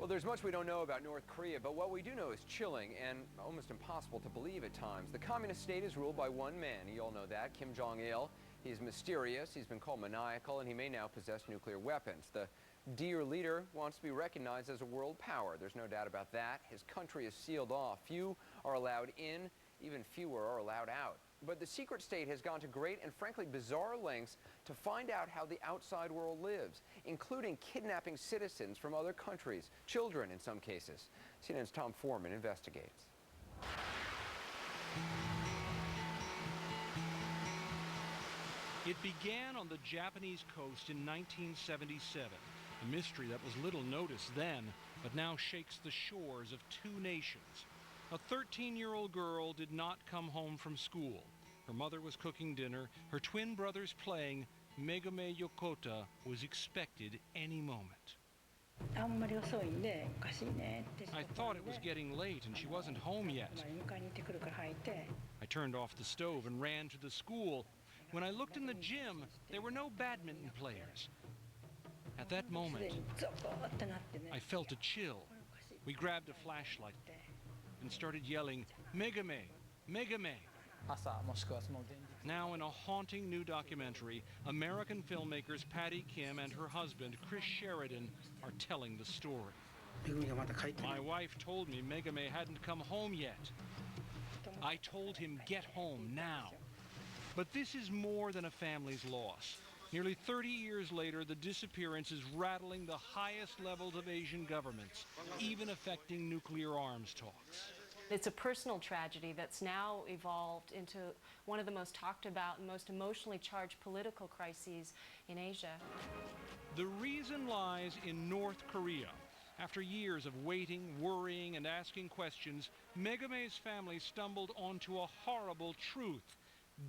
Well, there's much we don't know about North Korea, but what we do know is chilling and almost impossible to believe at times. The communist state is ruled by one man. You all know that, Kim Jong-il. He's mysterious, he's been called maniacal, and he may now possess nuclear weapons. The dear leader wants to be recognized as a world power. There's no doubt about that. His country is sealed off. Few are allowed in, even fewer are allowed out. But the secret state has gone to great and frankly bizarre lengths to find out how the outside world lives, including kidnapping citizens from other countries, children in some cases. CNN's Tom Foreman investigates. It began on the Japanese coast in 1977, a mystery that was little noticed then, but now shakes the shores of two nations. A 13-year-old girl did not come home from school. Her mother was cooking dinner, her twin brothers playing. Megumi Yokota was expected any moment. I thought it was getting late and she wasn't home yet. I turned off the stove and ran to the school. When I looked in the gym, there were no badminton players. At that moment, I felt a chill. We grabbed a flashlight and started yelling, "Megumi! Megumi!" Now in a haunting new documentary, American filmmakers Patty Kim and her husband, Chris Sheridan, are telling the story. My wife told me Megumi hadn't come home yet. I told him, get home now. But this is more than a family's loss. Nearly 30 years later, the disappearance is rattling the highest levels of Asian governments, even affecting nuclear arms talks. It's a personal tragedy that's now evolved into one of the most talked about and most emotionally charged political crises in Asia. The reason lies in North Korea. After years of waiting, worrying, and asking questions, Megumi's family stumbled onto a horrible truth.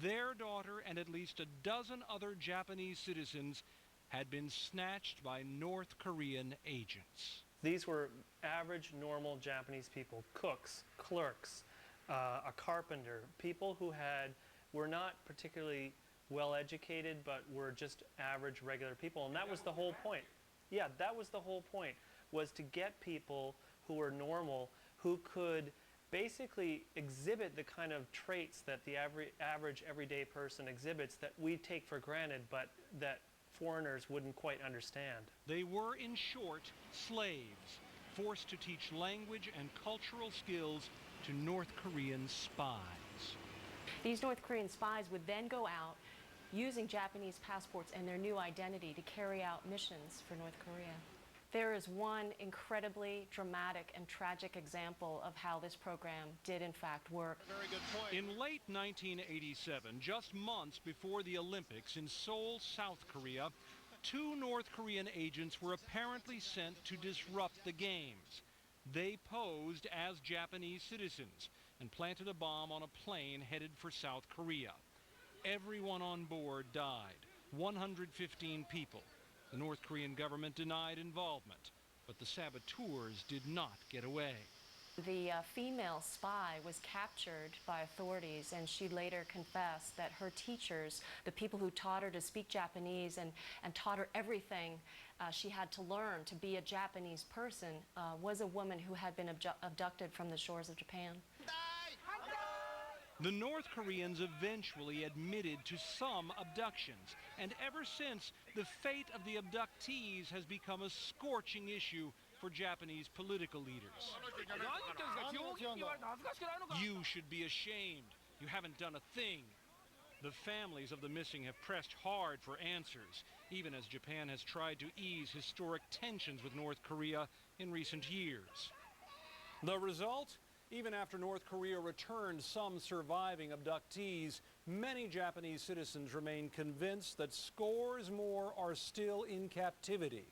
Their daughter and at least a dozen other Japanese citizens had been snatched by North Korean agents. These were average, normal Japanese people, cooks, clerks, a carpenter, people who were not particularly well educated, but were just average, regular people. And that was the whole point. Yeah, that was the whole point, was to get people who were normal, who could basically exhibit the kind of traits that the average, everyday person exhibits that we take for granted, but that foreigners wouldn't quite understand. They were, in short, slaves, forced to teach language and cultural skills to North Korean spies. These North Korean spies would then go out using Japanese passports and their new identity to carry out missions for North Korea. There is one incredibly dramatic and tragic example of how this program did in fact work. Very good point. In late 1987, just months before the Olympics in Seoul, South Korea, two North Korean agents were apparently sent to disrupt the games. They posed as Japanese citizens and planted a bomb on a plane headed for South Korea. Everyone on board died, 115 people. The North Korean government denied involvement, but the saboteurs did not get away. The female spy was captured by authorities, and she later confessed that her teachers, the people who taught her to speak Japanese and taught her everything she had to learn to be a Japanese person, was a woman who had been abducted from the shores of Japan. The North Koreans eventually admitted to some abductions, and ever since, the fate of the abductees has become a scorching issue for Japanese political leaders. You should be ashamed. You haven't done a thing. The families of the missing have pressed hard for answers, even as Japan has tried to ease historic tensions with North Korea in recent years. The result? Even after North Korea returned some surviving abductees, many Japanese citizens remain convinced that scores more are still in captivity,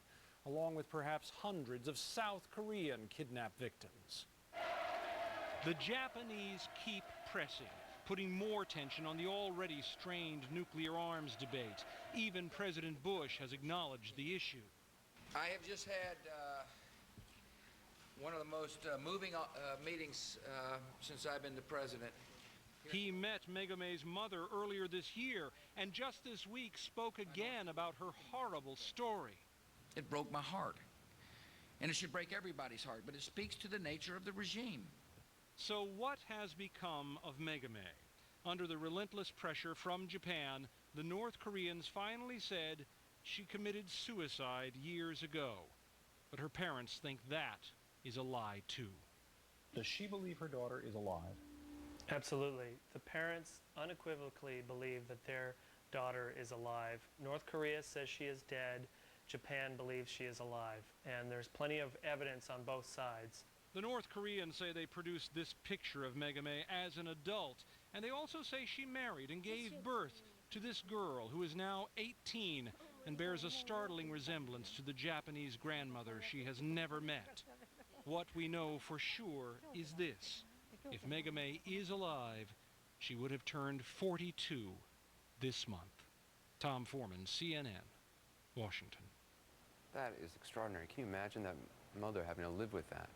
along with perhaps hundreds of South Korean kidnapped victims. The Japanese keep pressing, putting more tension on the already strained nuclear arms debate. Even President Bush has acknowledged the issue. I have just had one of the most moving meetings since I've been the president. He met Megumi's mother earlier this year, and just this week spoke again about her horrible story. It broke my heart. And it should break everybody's heart, but it speaks to the nature of the regime. So what has become of Megumi? Under the relentless pressure from Japan, the North Koreans finally said she committed suicide years ago. But her parents think that is a lie too. Does she believe her daughter is alive? Absolutely. The parents unequivocally believe that their daughter is alive. North Korea says she is dead. Japan believes she is alive. And there's plenty of evidence on both sides. The North Koreans say they produced this picture of Megumi as an adult, and they also say she married and gave birth to this girl who is now 18 and bears a startling resemblance to the Japanese grandmother she has never met. What we know for sure is this: if Megumi is alive, she would have turned 42 this month. Tom Foreman, CNN, Washington. That is extraordinary. Can you imagine that mother having to live with that?